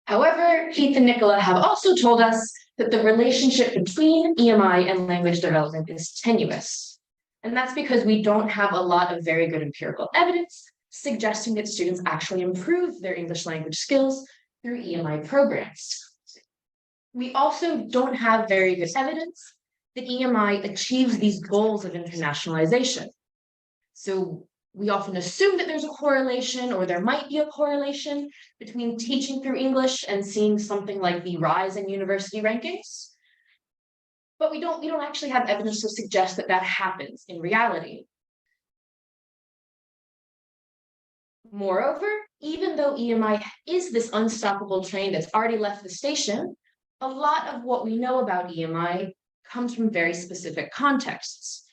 However, Keith and Nicola have also told us that the relationship between EMI and language development is tenuous. And that's because we don't have a lot of very good empirical evidence suggesting that students actually improve their English language skills through EMI programs. We also don't have very good evidence that EMI achieves these goals of internationalization. So we often assume that there's a correlation, or there might be a correlation between teaching through English and seeing something like the rise in university rankings. But we don't actually have evidence to suggest that that happens in reality. Moreover, even though EMI is this unstoppable train that's already left the station, a lot of what we know about EMI comes from very specific contexts.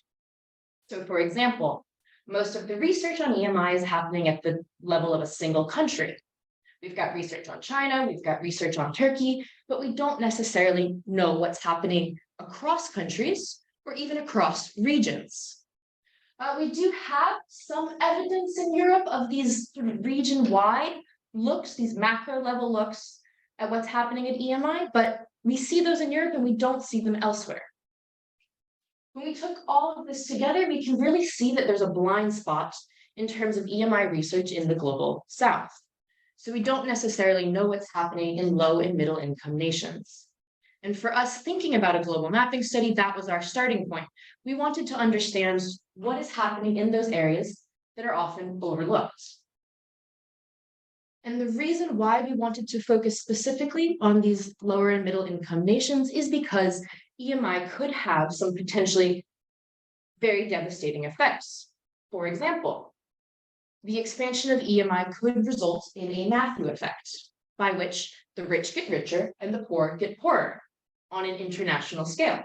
So for example, most of the research on EMI is happening at the level of a single country. We've got research on China, we've got research on Turkey, but we don't necessarily know what's happening across countries or even across regions. We do have some evidence in Europe of these sort of region-wide looks, these macro-level looks at what's happening at EMI, but we see those in Europe and we don't see them elsewhere. When we took all of this together, we can really see that there's a blind spot in terms of EMI research in the global South. So we don't necessarily know what's happening in low and middle income nations. And for us thinking about a global mapping study, that was our starting point. We wanted to understand what is happening in those areas that are often overlooked. And the reason why we wanted to focus specifically on these lower and middle income nations is because EMI could have some potentially very devastating effects. For example, the expansion of EMI could result in a Matthew effect, by which the rich get richer and the poor get poorer on an international scale.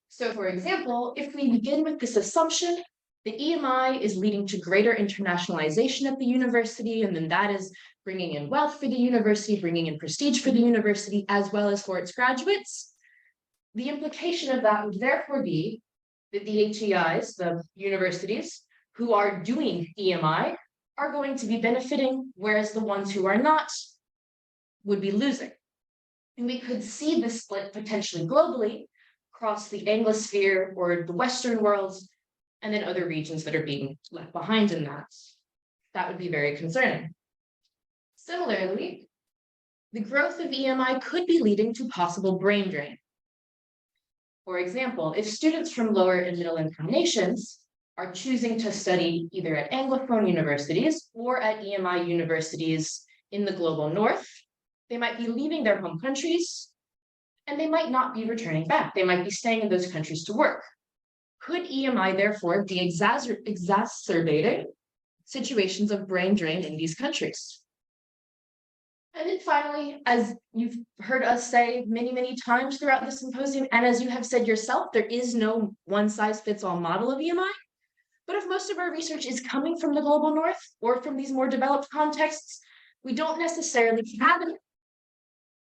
So for example, if we begin with this assumption that EMI is leading to greater internationalization at the university, and then that is bringing in wealth for the university, bringing in prestige for the university, as well as for its graduates, the implication of that would therefore be that the HEIs, the universities who are doing EMI, are going to be benefiting, whereas the ones who are not would be losing. And we could see this split potentially globally across the Anglosphere or the Western world, and then other regions that are being left behind in that. That would be very concerning. Similarly, the growth of EMI could be leading to possible brain drain. For example, if students from lower and middle income nations are choosing to study either at Anglophone universities or at EMI universities in the global North, they might be leaving their home countries and they might not be returning back. They might be staying in those countries to work. Could EMI therefore be exacerbating situations of brain drain in these countries? And then finally, as you've heard us say many, many times throughout the symposium, and as you have said yourself, there is no one-size-fits-all model of EMI. But if most of our research is coming from the global North or from these more developed contexts, we don't necessarily have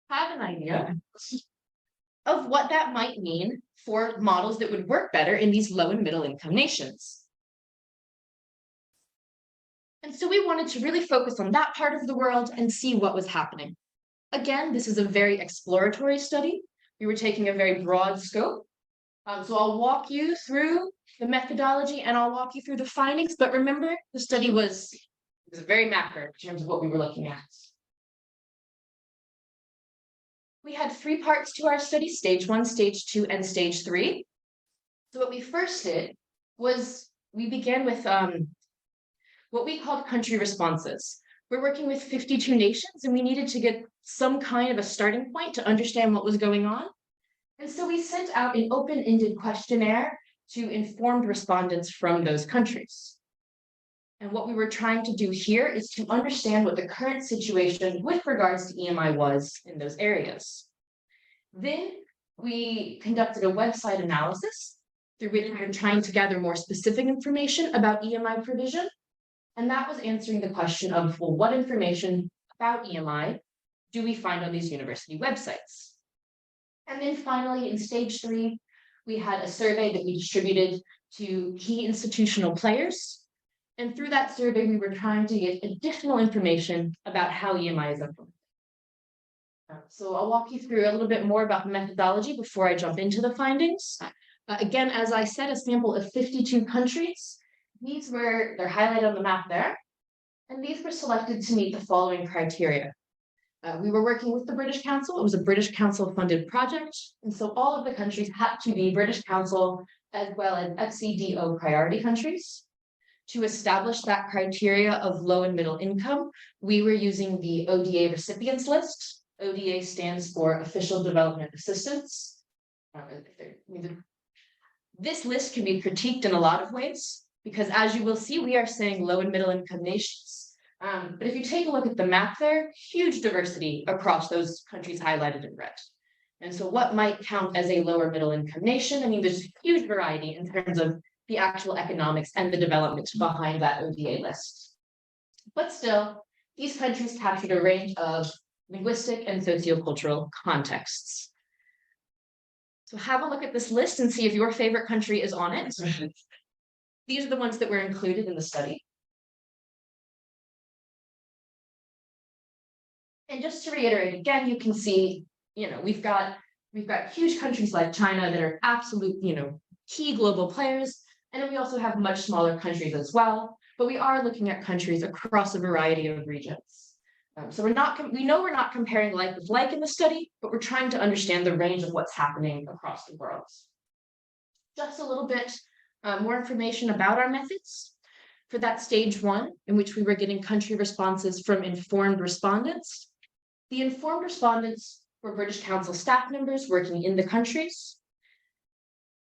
an idea of what that might mean for models that would work better in these low and middle income nations. And so we wanted to really focus on that part of the world and see what was happening. Again, this is a very exploratory study. We were taking a very broad scope. So I'll walk you through the methodology and I'll walk you through the findings, but remember, the study was very macro in terms of what we were looking at. We had 3 parts to our study: stage 1, stage 2, and stage 3. So what we first did was we began with what we called country responses. We're working with 52 nations and we needed to get some kind of a starting point to understand what was going on. And so we sent out an open-ended questionnaire to informed respondents from those countries. And what we were trying to do here is to understand what the current situation with regards to EMI was in those areas. Then we conducted a website analysis through which we were trying to gather more specific information about EMI provision. And that was answering the question of, well, what information about EMI do we find on these university websites? And then finally, in stage 3, we had a survey that we distributed to key institutional players. And through that survey, we were trying to get additional information about how EMI is implemented. So I'll walk you through a little bit more about the methodology before I jump into the findings. Again, as I said, a sample of 52 countries. They're highlighted on the map there, and these were selected to meet the following criteria. We were working with the British Council. It was a British Council funded project, and so all of the countries had to be British Council as well as FCDO priority countries. To establish that criteria of low and middle income, we were using the ODA recipients list. ODA stands for Official Development Assistance. This list can be critiqued in a lot of ways, because as you will see, we are saying low and middle income nations. But if you take a look at the map there, huge diversity across those countries highlighted in red. And so what might count as a lower middle income nation? I mean, there's huge variety in terms of the actual economics and the development behind that ODA list. But still, these countries captured a range of linguistic and sociocultural contexts. So have a look at this list and see if your favorite country is on it. These are the ones that were included in the study. And just to reiterate again, you can see, we've got huge countries like China that are absolute, key global players. And then we also have much smaller countries as well, but we are looking at countries across a variety of regions. So we know we're not comparing like with like in the study, but we're trying to understand the range of what's happening across the world. Just a little bit more information about our methods. For that stage 1, in which we were getting country responses from informed respondents, the informed respondents were British Council staff members working in the countries.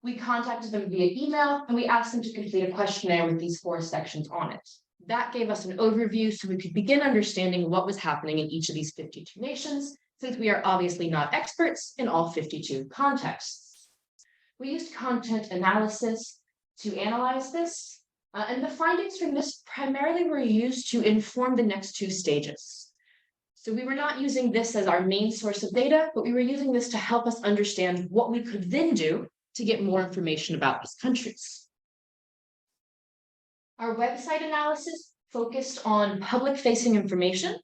We contacted them via email and we asked them to complete a questionnaire with these 4 sections on it. That gave us an overview so we could begin understanding what was happening in each of these 52 nations, since we are obviously not experts in all 52 contexts. We used content analysis to analyze this, and the findings from this primarily were used to inform the next 2 stages. So we were not using this as our main source of data, but we were using this to help us understand what we could then do to get more information about these countries. Our website analysis focused on public-facing information.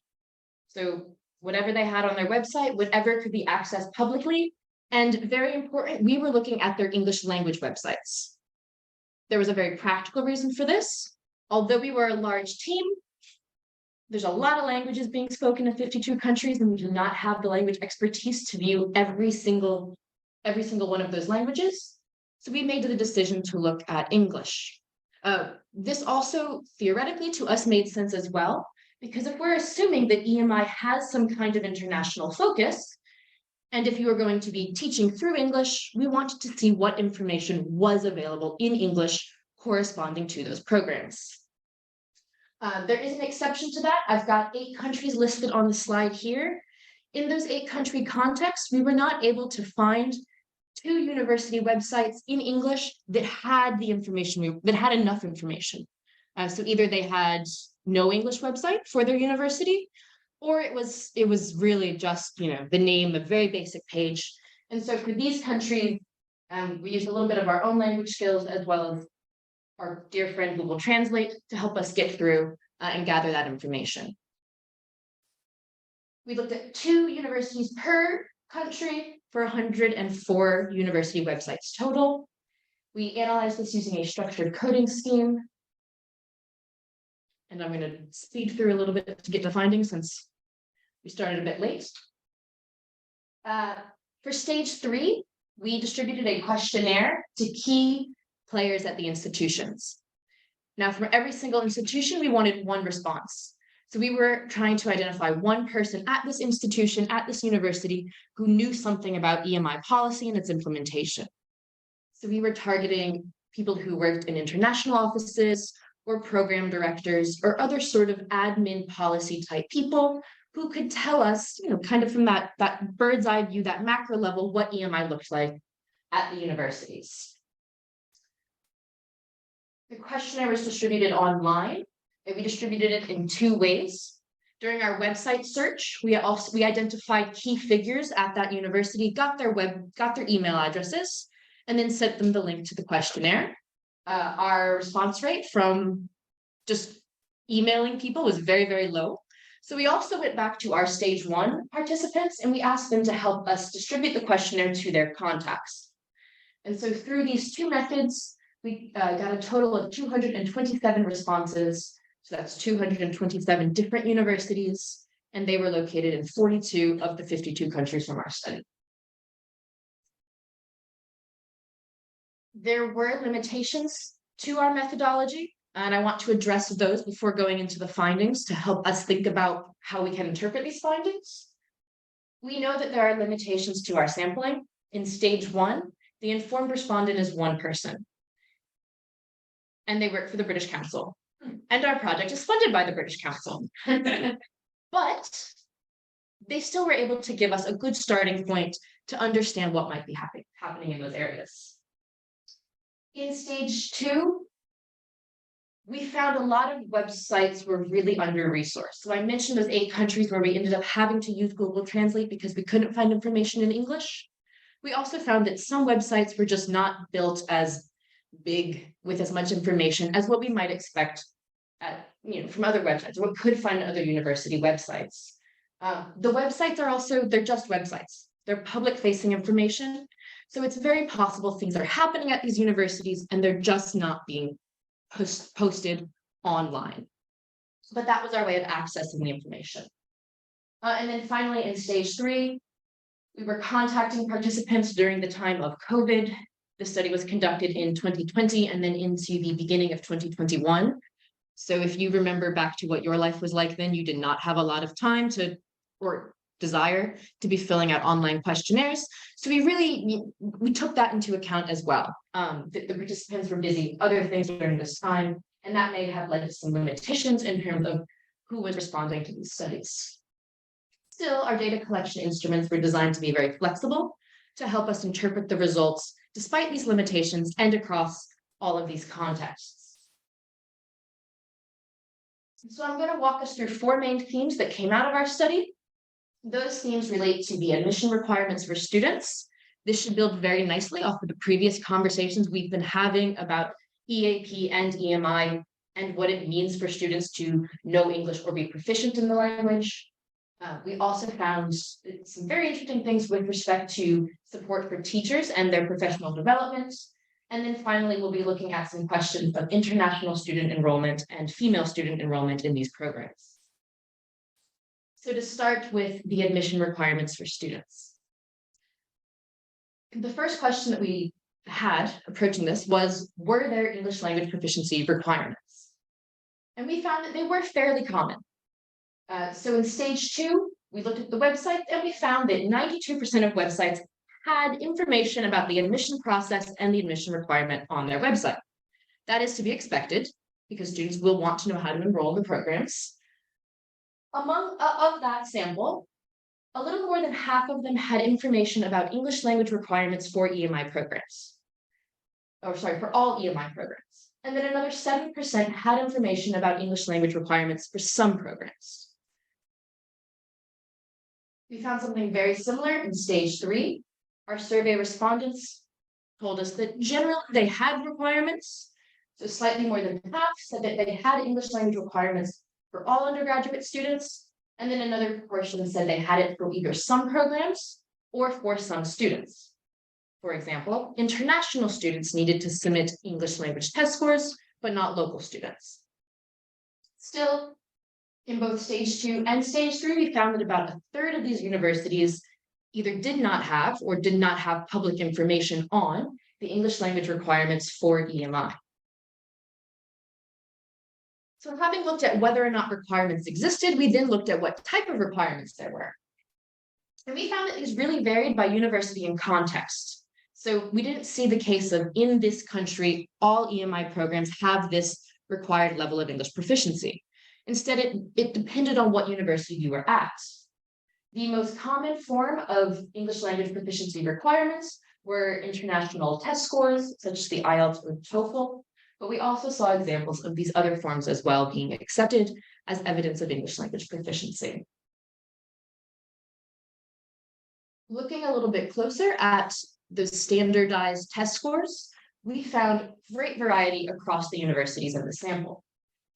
So whatever they had on their website, whatever could be accessed publicly. And very important, we were looking at their English language websites. There was a very practical reason for this. Although we were a large team, there's a lot of languages being spoken in 52 countries, and we do not have the language expertise to view every single one of those languages. So we made the decision to look at English. This also theoretically to us made sense as well, because if we're assuming that EMI has some kind of international focus, and if you are going to be teaching through English, we wanted to see what information was available in English corresponding to those programs. There is an exception to that. I've got 8 countries listed on the slide here. In those 8 country contexts, we were not able to find 2 university websites in English that had the information, that had enough information. So either they had no English website for their university, or it was really just, the name, a very basic page. And so for these countries, we used a little bit of our own language skills as well as our dear friend Google Translate to help us get through and gather that information. We looked at 2 universities per country for 104 university websites total. We analyzed this using a structured coding scheme. And I'm going to speed through a little bit to get to findings since we started a bit late. For stage 3, we distributed a questionnaire to key players at the institutions. Now, from every single institution, we wanted 1 response. So we were trying to identify 1 person at this institution, at this university, who knew something about EMI policy and its implementation. So we were targeting people who worked in international offices or program directors or other sort of admin policy type people who could tell us, kind of from that bird's eye view, that macro level, what EMI looked like at the universities. The questionnaire was distributed online. And we distributed it in 2 ways. During our website search, we identified key figures at that university, got their email addresses, and then sent them the link to the questionnaire. Our response rate from just emailing people was very, very low. So we also went back to our stage 1 participants and we asked them to help us distribute the questionnaire to their contacts. And so through these two methods, we got a total of 227 responses. So that's 227 different universities, and they were located in 42 of the 52 countries from our study. There were limitations to our methodology, and I want to address those before going into the findings to help us think about how we can interpret these findings. We know that there are limitations to our sampling. In stage 1, the informed respondent is one person, and they work for the British Council. And our project is funded by the British Council. But they still were able to give us a good starting point to understand what might be happening in those areas. In stage 2, we found a lot of websites were really under-resourced. So I mentioned those 8 countries where we ended up having to use Google Translate because we couldn't find information in English. We also found that some websites were just not built as big with as much information as what we might expect from other websites, or what could find other university websites. The websites are also, they're just websites. They're public-facing information. So it's very possible things are happening at these universities and they're just not being posted online. But that was our way of accessing the information. And then finally, in stage 3, we were contacting participants during the time of COVID. The study was conducted in 2020 and then into the beginning of 2021. So if you remember back to what your life was like then, you did not have a lot of time or desire to be filling out online questionnaires. So we took that into account as well. The participants were busy with other things during this time, and that may have led to some limitations in terms of who was responding to these studies. Still, our data collection instruments were designed to be very flexible to help us interpret the results despite these limitations and across all of these contexts. So I'm going to walk us through 4 main themes that came out of our study. Those themes relate to the admission requirements for students. This should build very nicely off of the previous conversations we've been having about EAP and EMI and what it means for students to know English or be proficient in the language. We also found some very interesting things with respect to support for teachers and their professional development. And then finally, we'll be looking at some questions of international student enrollment and female student enrollment in these programs. So to start with the admission requirements for students. The first question that we had approaching this was, were there English language proficiency requirements? And we found that they were fairly common. So in stage 2, we looked at the website and we found that 92% of websites had information about the admission process and the admission requirement on their website. That is to be expected because students will want to know how to enroll in the programs. Of that sample, a little more than half of them had information about English language requirements for EMI programs. For all EMI programs. And then another 7% had information about English language requirements for some programs. We found something very similar in stage 3. Our survey respondents told us that generally they had requirements. So slightly more than half said that they had English language requirements for all undergraduate students. And then another proportion said they had it for either some programs or for some students. For example, international students needed to submit English language test scores, but not local students. Still, in both stage 2 and stage 3, we found that about a third of these universities either did not have or did not have public information on the English language requirements for EMI. So having looked at whether or not requirements existed, we then looked at what type of requirements there were. And we found that these really varied by university and context. So we didn't see the case of, in this country, all EMI programs have this required level of English proficiency. Instead, it depended on what university you were at. The most common form of English language proficiency requirements were international test scores, such as the IELTS or TOEFL, but we also saw examples of these other forms as well being accepted as evidence of English language proficiency. Looking a little bit closer at the standardized test scores, we found great variety across the universities in the sample.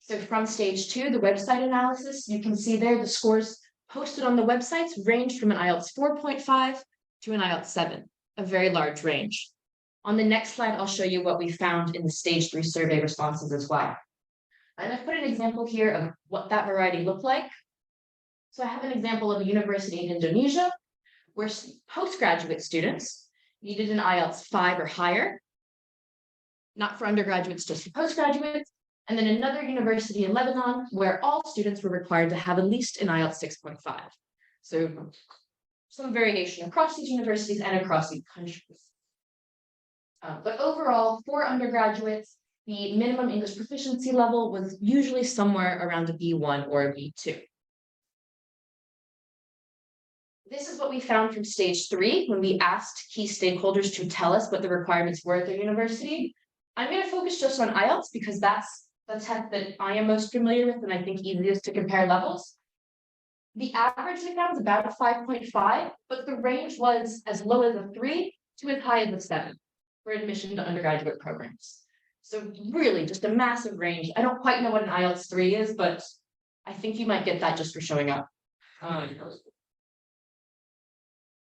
So from stage 2, the website analysis, you can see there the scores posted on the websites range from an IELTS 4.5 to an IELTS 7, a very large range. On the next slide, I'll show you what we found in the stage 3 survey responses as well. And I've put an example here of what that variety looked like. So I have an example of a university in Indonesia where postgraduate students needed an IELTS 5 or higher, not for undergraduates, just for postgraduates. And then another university in Lebanon where all students were required to have at least an IELTS 6.5. So some variation across these universities and across these countries. But overall, for undergraduates, the minimum English proficiency level was usually somewhere around a B1 or a B2. This is what we found from stage 3 when we asked key stakeholders to tell us what the requirements were at their university. I'm going to focus just on IELTS because that's the test that I am most familiar with and I think easiest to compare levels. The average we found was about a 5.5, but the range was as low as a 3 to as high as a 7 for admission to undergraduate programs. So really just a massive range. I don't quite know what an IELTS 3 is, but I think you might get that just for showing up.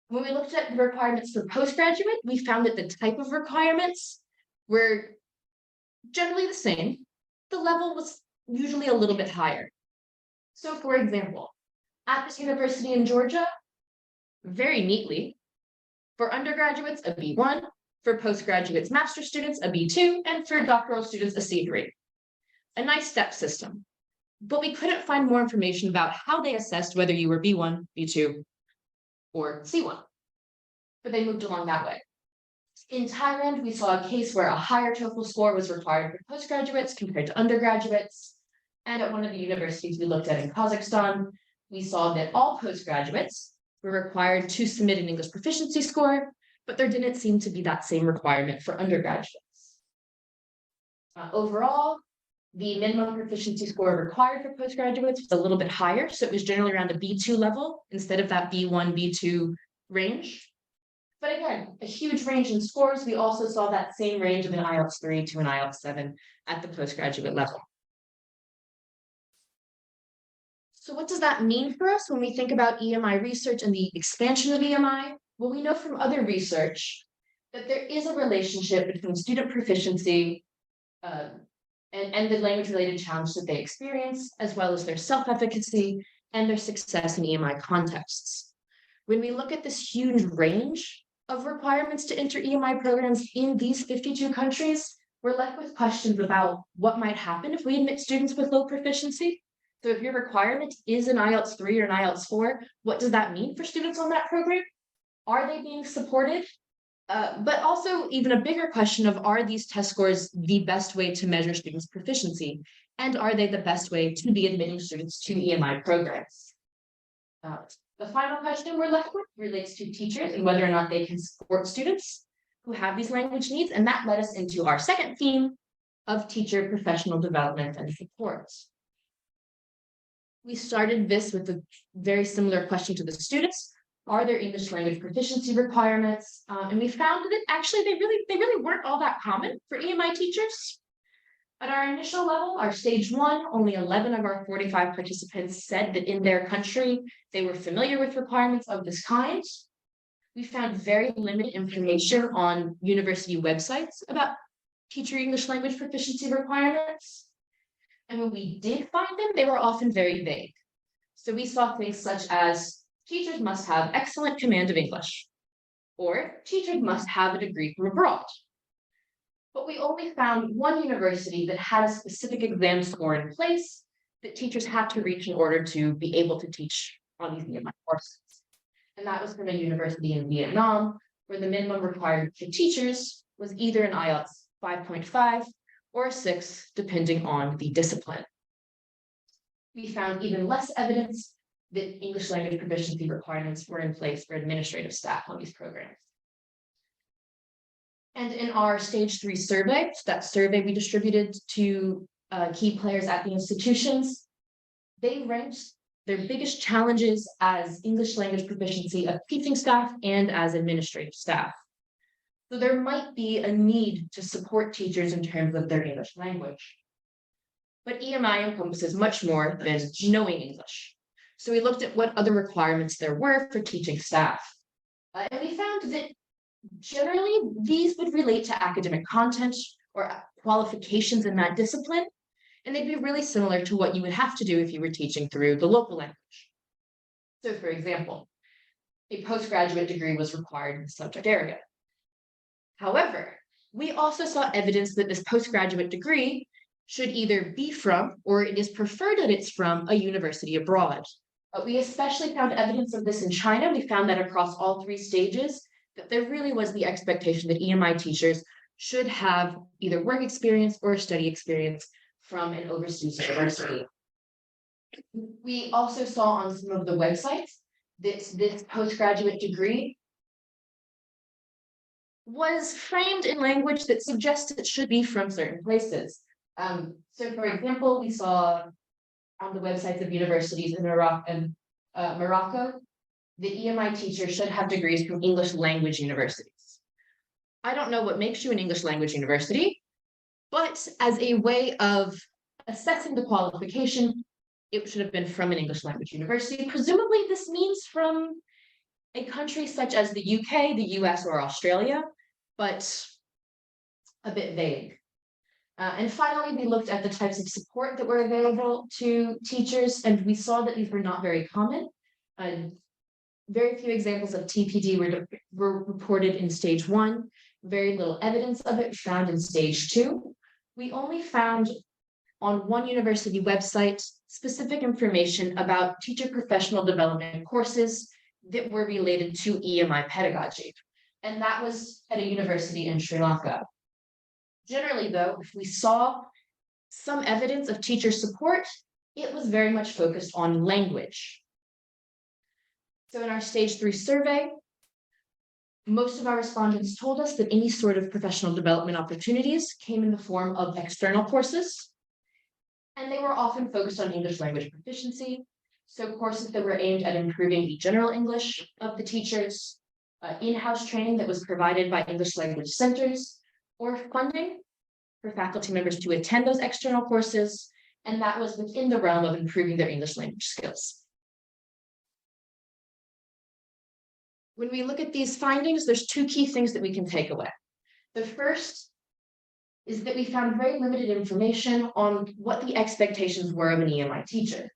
When we looked at the requirements for postgraduate, we found that the type of requirements were generally the same. The level was usually a little bit higher. So for example, at this university in Georgia, very neatly, for undergraduates, a B1, for postgraduates, master's students, a B2, and for doctoral students, a C3. A nice step system. But we couldn't find more information about how they assessed whether you were B1, B2, or C1. But they moved along that way. In Thailand, we saw a case where a higher TOEFL score was required for postgraduates compared to undergraduates. And at one of the universities we looked at in Kazakhstan, we saw that all postgraduates were required to submit an English proficiency score, but there didn't seem to be that same requirement for undergraduates. Overall, the minimum proficiency score required for postgraduates was a little bit higher, so it was generally around a B2 level instead of that B1, B2 range. But again, a huge range in scores. We also saw that same range of an IELTS 3 to an IELTS 7 at the postgraduate level. So what does that mean for us when we think about EMI research and the expansion of EMI? Well, we know from other research that there is a relationship between student proficiency and the language-related challenge that they experience, as well as their self-efficacy and their success in EMI contexts. When we look at this huge range of requirements to enter EMI programs in these 52 countries, we're left with questions about what might happen if we admit students with low proficiency. So if your requirement is an IELTS 3 or an IELTS 4, what does that mean for students on that program? Are they being supported? But also even a bigger question of, are these test scores the best way to measure students' proficiency? And are they the best way to be admitting students to EMI programs? The final question we're left with relates to teachers and whether or not they can support students who have these language needs. And that led us into our second theme of teacher professional development and support. We started this with a very similar question to the students. Are there English language proficiency requirements? And we found that actually they really weren't all that common for EMI teachers. At our initial level, our stage 1, only 11 of our 45 participants said that in their country, they were familiar with requirements of this kind. We found very limited information on university websites about teacher English language proficiency requirements. And when we did find them, they were often very vague. So we saw things such as teachers must have excellent command of English, or teachers must have a degree from abroad. But we only found one university that had a specific exam score in place that teachers had to reach in order to be able to teach on these EMI courses. And that was from a university in Vietnam, where the minimum required for teachers was either an IELTS 5.5 or a 6, depending on the discipline. We found even less evidence that English language proficiency requirements were in place for administrative staff on these programs. And in our stage 3 survey, that survey we distributed to key players at the institutions, they ranked their biggest challenges as English language proficiency of teaching staff and as administrative staff. So there might be a need to support teachers in terms of their English language. but EMI encompasses much more than knowing English. So we looked at what other requirements there were for teaching staff. And we found that generally these would relate to academic content or qualifications in that discipline, and they'd be really similar to what you would have to do if you were teaching through the local language. So for example, a postgraduate degree was required in the subject area. However, we also saw evidence that this postgraduate degree should either be from, or it is preferred that it's from, a university abroad. We especially found evidence of this in China. We found that across all three stages, that there really was the expectation that EMI teachers should have either work experience or study experience from an overseas university. We also saw on some of the websites that this postgraduate degree was framed in language that suggests it should be from certain places. So for example, we saw on the websites of universities in Iraq and Morocco, the EMI teacher should have degrees from English language universities. I don't know what makes you an English language university, but as a way of assessing the qualification, it should have been from an English language university. Presumably this means from a country such as the UK, the US, or Australia, but a bit vague. And finally, we looked at the types of support that were available to teachers, and we saw that these were not very common. Very few examples of TPD were reported in stage 1. Very little evidence of it found in stage 2. We only found on one university website specific information about teacher professional development courses that were related to EMI pedagogy. And that was at a university in Sri Lanka. Generally, though, if we saw some evidence of teacher support, it was very much focused on language. So in our stage 3 survey, most of our respondents told us that any sort of professional development opportunities came in the form of external courses, and they were often focused on English language proficiency. So courses that were aimed at improving the general English of the teachers, in-house training that was provided by English language centers, or funding for faculty members to attend those external courses, and that was within the realm of improving their English language skills. When we look at these findings, there's two key things that we can take away. The first is that we found very limited information on what the expectations were of an EMI teacher.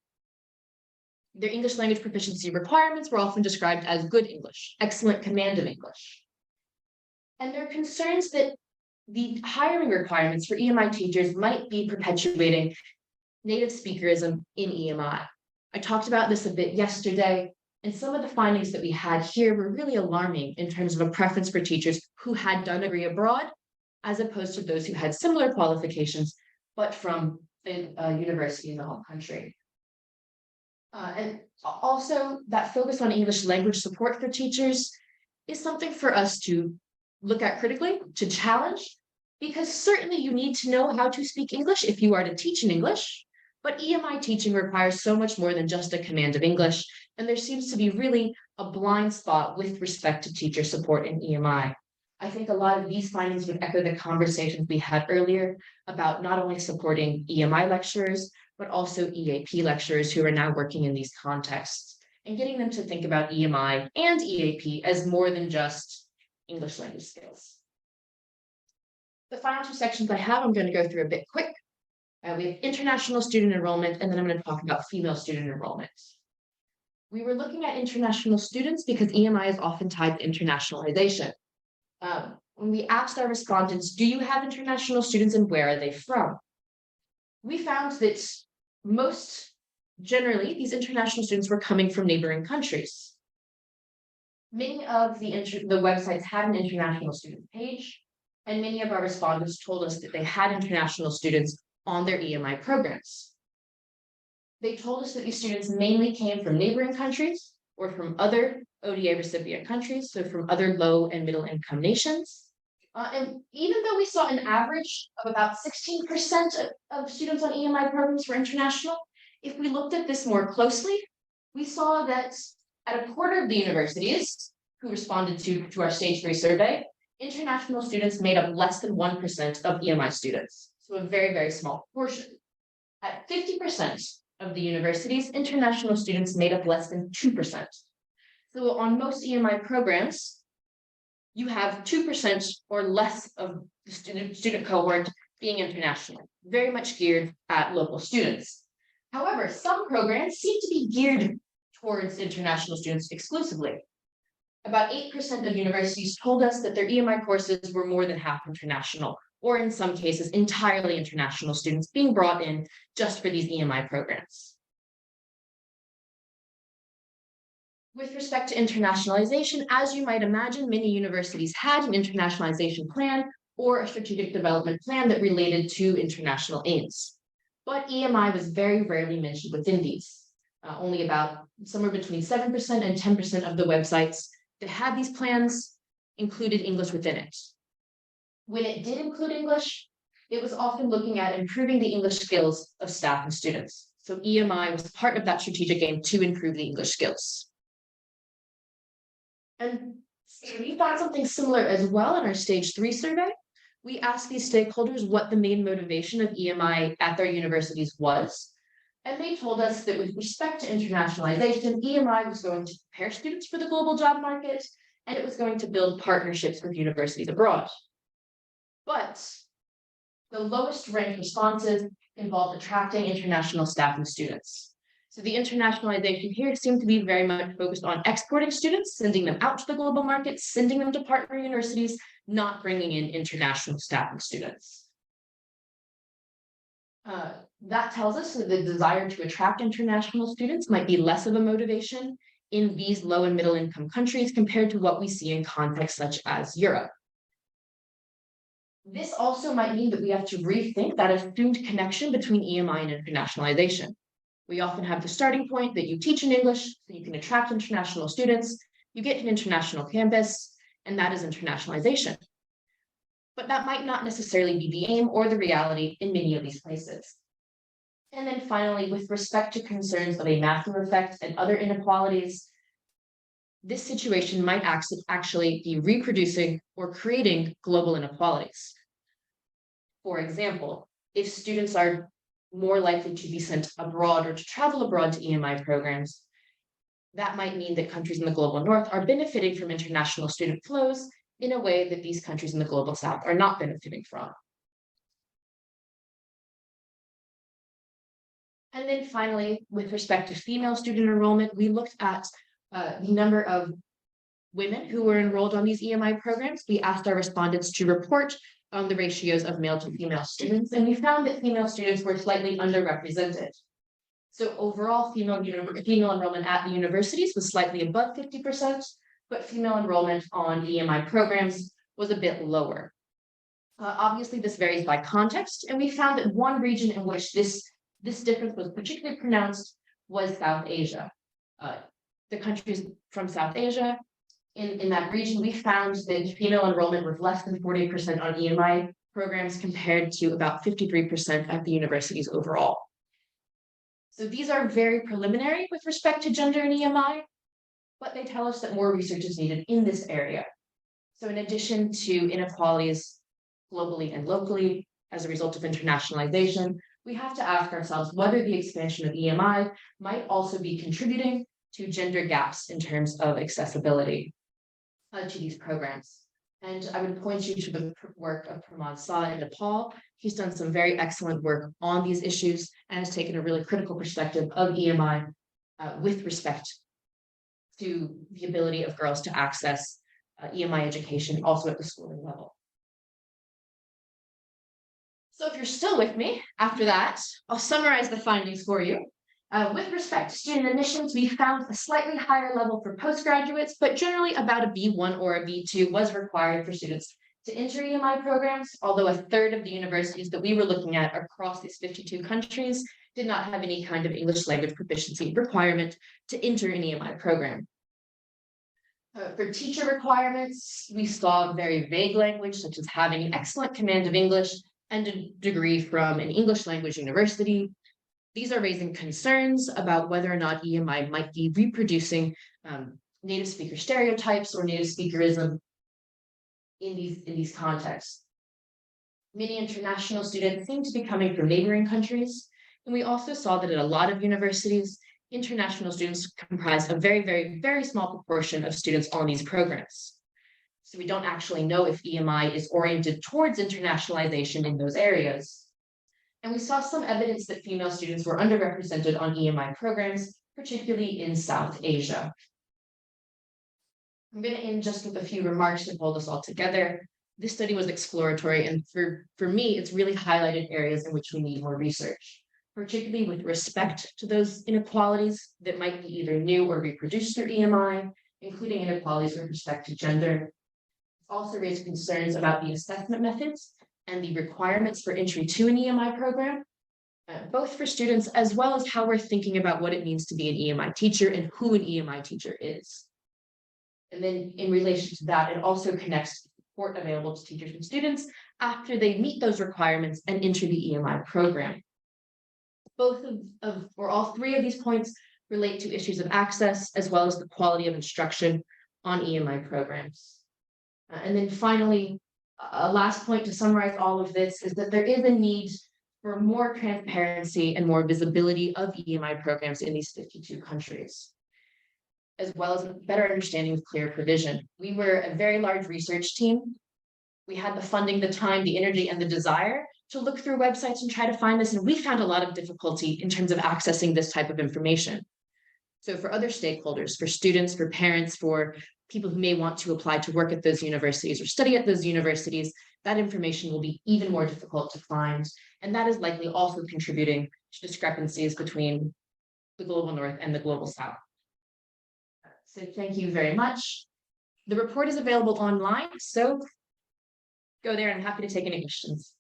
Their English language proficiency requirements were often described as good English, excellent command of English. And there are concerns that the hiring requirements for EMI teachers might be perpetuating native speakerism in EMI. I talked about this a bit yesterday, and some of the findings that we had here were really alarming in terms of a preference for teachers who had done a degree abroad, as opposed to those who had similar qualifications, but from a university in the home country. And also that focus on English language support for teachers is something for us to look at critically, to challenge, because certainly you need to know how to speak English if you are to teach in English, but EMI teaching requires so much more than just a command of English, and there seems to be really a blind spot with respect to teacher support in EMI. I think a lot of these findings would echo the conversations we had earlier about not only supporting EMI lecturers, but also EAP lecturers who are now working in these contexts, and getting them to think about EMI and EAP as more than just English language skills. The final two sections I have, I'm going to go through a bit quick. We have international student enrollment, and then I'm going to talk about female student enrollment. We were looking at international students because EMI is often tied to internationalization. When we asked our respondents, do you have international students and where are they from? We found that most generally, these international students were coming from neighboring countries. Many of the websites had an international student page, and many of our respondents told us that they had international students on their EMI programs. They told us that these students mainly came from neighboring countries or from other ODA recipient countries, so from other low and middle income nations. And even though we saw an average of about 16% of students on EMI programs were international, if we looked at this more closely, we saw that at a quarter of the universities who responded to our stage 3 survey, international students made up less than 1% of EMI students. So a very, very small portion. At 50% of the universities, international students made up less than 2%. So on most EMI programs, you have 2% or less of the student cohort being international, very much geared at local students. However, some programs seem to be geared towards international students exclusively. About 8% of universities told us that their EMI courses were more than half international, or in some cases, entirely international students being brought in just for these EMI programs. With respect to internationalization, as you might imagine, many universities had an internationalization plan or a strategic development plan that related to international aims. But EMI was very rarely mentioned within these. Only about somewhere between 7% and 10% of the websites that had these plans included English within it. When it did include English, it was often looking at improving the English skills of staff and students. So EMI was part of that strategic aim to improve the English skills. And we found something similar as well in our stage 3 survey. We asked these stakeholders what the main motivation of EMI at their universities was. And they told us that with respect to internationalization, EMI was going to prepare students for the global job market, and it was going to build partnerships with universities abroad. But the lowest ranked responses involved attracting international staff and students. So the internationalization here seemed to be very much focused on exporting students, sending them out to the global market, sending them to partner universities, not bringing in international staff and students. That tells us that the desire to attract international students might be less of a motivation in these low and middle income countries compared to what we see in contexts such as Europe. This also might mean that we have to rethink that assumed connection between EMI and internationalization. We often have the starting point that you teach in English, so you can attract international students, you get an international campus, and that is internationalization. But that might not necessarily be the aim or the reality in many of these places. And then finally, with respect to concerns of a macro effect and other inequalities, this situation might actually be reproducing or creating global inequalities. For example, if students are more likely to be sent abroad or to travel abroad to EMI programs, that might mean that countries in the global north are benefiting from international student flows in a way that these countries in the global south are not benefiting from. And then finally, with respect to female student enrollment, we looked at the number of women who were enrolled on these EMI programs. We asked our respondents to report on the ratios of male to female students, and we found that female students were slightly underrepresented. So overall, female enrollment at the universities was slightly above 50%, but female enrollment on EMI programs was a bit lower. Obviously, this varies by context, and we found that one region in which this difference was particularly pronounced was South Asia. The countries from South Asia, in that region, we found that female enrollment was less than 40% on EMI programs compared to about 53% at the universities overall. So these are very preliminary with respect to gender and EMI, but they tell us that more research is needed in this area. So in addition to inequalities globally and locally as a result of internationalization, we have to ask ourselves whether the expansion of EMI might also be contributing to gender gaps in terms of accessibility to these programs. And I would point you to the work of Pramod Saha in Nepal. He's done some very excellent work on these issues and has taken a really critical perspective of EMI with respect to the ability of girls to access EMI education also at the schooling level. So if you're still with me after that, I'll summarize the findings for you. With respect to student admissions, we found a slightly higher level for postgraduates, but generally about a B1 or a B2 was required for students to enter EMI programs, although a third of the universities that we were looking at across these 52 countries did not have any kind of English language proficiency requirement to enter an EMI program. For teacher requirements, we saw very vague language, such as having an excellent command of English and a degree from an English language university. These are raising concerns about whether or not EMI might be reproducing native speaker stereotypes or native speakerism in these contexts. Many international students seem to be coming from neighboring countries, And we also saw that at a lot of universities, international students comprise a very, very, very small proportion of students on these programs. So we don't actually know if EMI is oriented towards internationalization in those areas. And we saw some evidence that female students were underrepresented on EMI programs, particularly in South Asia. I'm going to end just with a few remarks to hold us all together. This study was exploratory, and for me, it's really highlighted areas in which we need more research, particularly with respect to those inequalities that might be either new or reproduced through EMI, including inequalities with respect to gender. Also raised concerns about the assessment methods and the requirements for entry to an EMI program, both for students as well as how we're thinking about what it means to be an EMI teacher and who an EMI teacher is. And then in relation to that, it also connects to support available to teachers and students after they meet those requirements and enter the EMI program. Both or all three of these points relate to issues of access as well as the quality of instruction on EMI programs. And then finally, a last point to summarize all of this is that there is a need for more transparency and more visibility of EMI programs in these 52 countries, as well as a better understanding of clear provision. We were a very large research team. We had the funding, the time, the energy, and the desire to look through websites and try to find this, and we found a lot of difficulty in terms of accessing this type of information. So for other stakeholders, for students, for parents, for people who may want to apply to work at those universities or study at those universities, that information will be even more difficult to find. And that is likely also contributing to discrepancies between the global North and the global South. So thank you very much. The report is available online, so go there and I'm happy to take any questions.